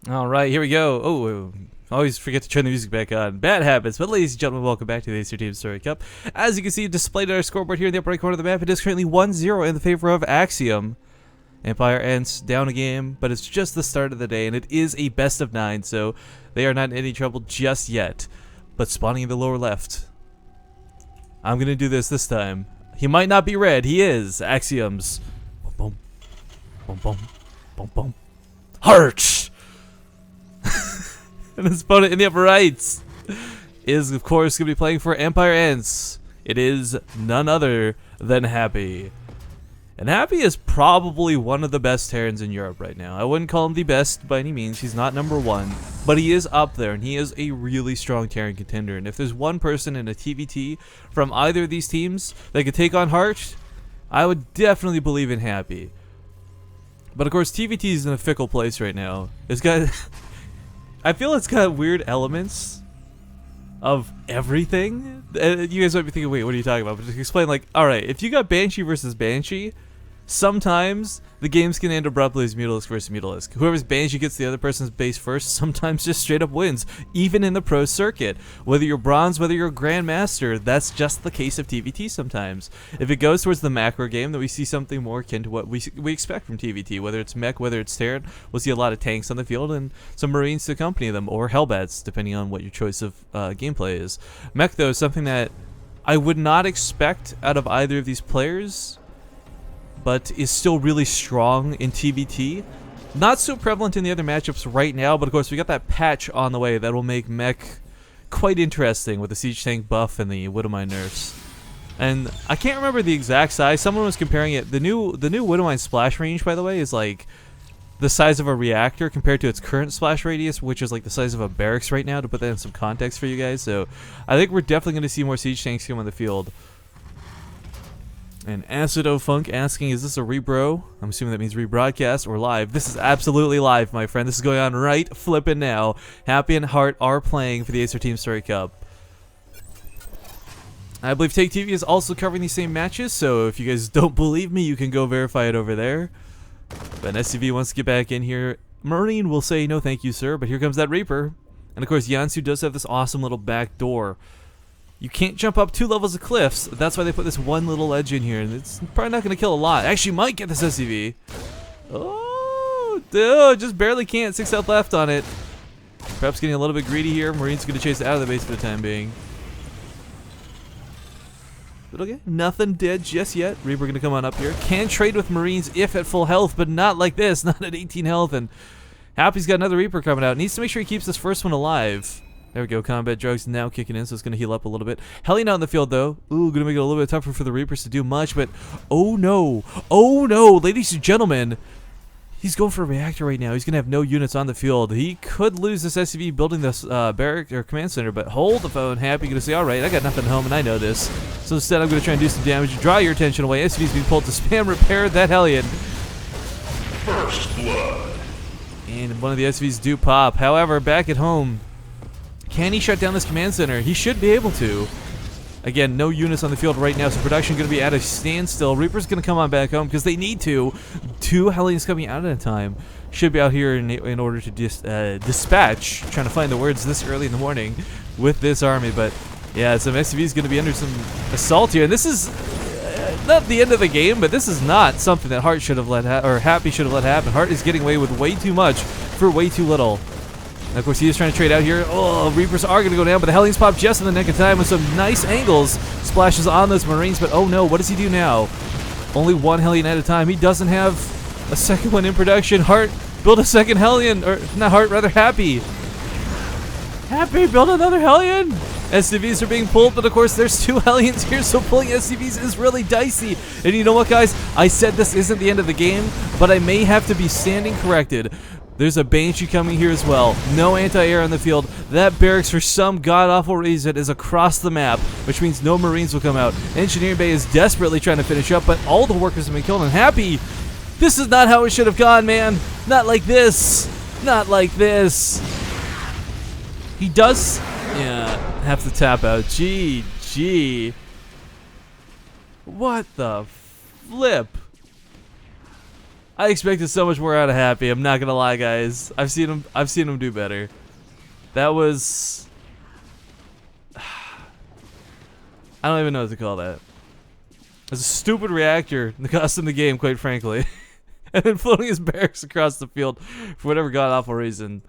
All right, here we go. Oh, always forget to turn the music back on. Bad habits. But ladies and gentlemen, welcome back to the Acer Team Story Cup. As you can see displayed on our scoreboard here in the upper right corner of the map, it is currently 1-0 in the favor of Axiom. Empire-Ence down a game, but it's just the start of the day, and it is a best of 9, so they are not in any trouble just yet. But spawning in the lower left. I'm going to do this time. He might not be red. He is. Axioms. Boom, boom. Boom, boom. Boom, boom. Heart! And his opponent in the upper right is, of course, going to be playing for Empire-Ence. It is none other than Happy. And Happy is probably one of the best Terrans in Europe right now. I wouldn't call him the best by any means. He's not #1. But he is up there, and he is a really strong Terran contender. And if there's one person in a TVT from either of these teams that could take on Heart, I would definitely believe in Happy. But of course, TVT is in a fickle place right now. It's got... I feel it's got weird elements of everything. You guys might be thinking, wait, what are you talking about? But just explain, like, alright, if you got Banshee versus Banshee, sometimes the games can end abruptly as Mutalisk versus Mutalisk. Whoever's Banshee gets the other person's base first sometimes just straight up wins, even in the pro circuit. Whether you're bronze, whether you're a grandmaster, that's just the case of TVT sometimes. If it goes towards the macro game, then we see something more akin to what we expect from TVT. Whether it's mech, whether it's Terran, we'll see a lot of tanks on the field and some Marines to accompany them, or Hellbats, depending on what your choice of gameplay is. Mech, though, is something that I would not expect out of either of these players, but is still really strong in TVT. Not so prevalent in the other matchups right now, but of course we got that patch on the way that will make mech quite interesting with the siege tank buff and the Widowmine nerfs. And I can't remember the exact size. Someone was comparing it. The new Widowmine splash range, by the way, is like the size of a reactor compared to its current splash radius, which is like the size of a barracks right now, to put that in some context for you guys. So I think we're definitely going to see more siege tanks come on the field. And Acido Funk asking, is this a rebro? I'm assuming that means rebroadcast or live. This is absolutely live, my friend. This is going on right flipping now. Happy and Heart are playing for the Acer Team Story Cup. I believe Take TV is also covering these same matches, so if you guys don't believe me, you can go verify it over there. But SCV wants to get back in here. Marine will say, no thank you, sir, but here comes that Reaper. And of course, Yansu does have this awesome little back door. You can't jump up 2 levels of cliffs. That's why they put this one little edge in here. And it's probably not going to kill a lot. Actually, might get this SCV. Oh, dude, just barely can't. 6 health left on it. Perhaps getting a little bit greedy here. Marine's going to chase it out of the base for the time being. But okay, nothing dead just yet. Reaper going to come on up here. Can trade with Marines if at full health, but not like this. Not at 18 health. And Happy's got another Reaper coming out. Needs to make sure he keeps this first one alive. There we go, combat drugs now kicking in, so it's going to heal up a little bit. Hellion out in the field, though. Ooh, going to make it a little bit tougher for the Reapers to do much, but oh no, ladies and gentlemen. He's going for a reactor right now. He's going to have no units on the field. He could lose this SCV building this barrack or command center, but hold the phone. Happy going to say, all right, I got nothing at home, and I know this. So instead, I'm going to try and do some damage, draw your attention away. SCV's being pulled to spam repair that Hellion. First blood. And one of the SCVs do pop. However, back at home, can he shut down this command center? He should be able to. Again, no units on the field right now, so production going to be at a standstill. Reaper's going to come on back home because they need to. 2 Hellions coming out at a time. Should be out here in order to dispatch. Trying to find the words this early in the morning with this army. But yeah, some SCV's going to be under some assault here. And this is not the end of the game, but this is not something that Heart should have let or Happy should have let happen. Heart is getting away with way too much for way too little. And of course, he is trying to trade out here. Oh, Reapers are going to go down, but the Hellions pop just in the nick of time with some nice angles. Splashes on those Marines, but oh no, what does he do now? Only 1 Hellion at a time. He doesn't have a second one in production. Heart, build a second Hellion. Or, not Heart, rather Happy. Happy, build another Hellion. SCVs are being pulled, but of course, there's 2 Hellions here, so pulling SCVs is really dicey. And you know what, guys? I said this isn't the end of the game, but I may have to be standing corrected. There's a Banshee coming here as well. No anti-air on the field. That barracks, for some god-awful reason, is across the map, which means no Marines will come out. Engineering Bay is desperately trying to finish up, but all the workers have been killed. And Happy, this is not how it should have gone, man. Not like this. Not like this. He does, yeah, have to tap out. GG. What the flip? I expected so much more out of Happy. I'm not gonna lie, guys. I've seen him do better. That was. I don't even know what to call that. It's a stupid reactor that cost him the game, quite frankly. And then floating his barracks across the field for whatever god awful reason.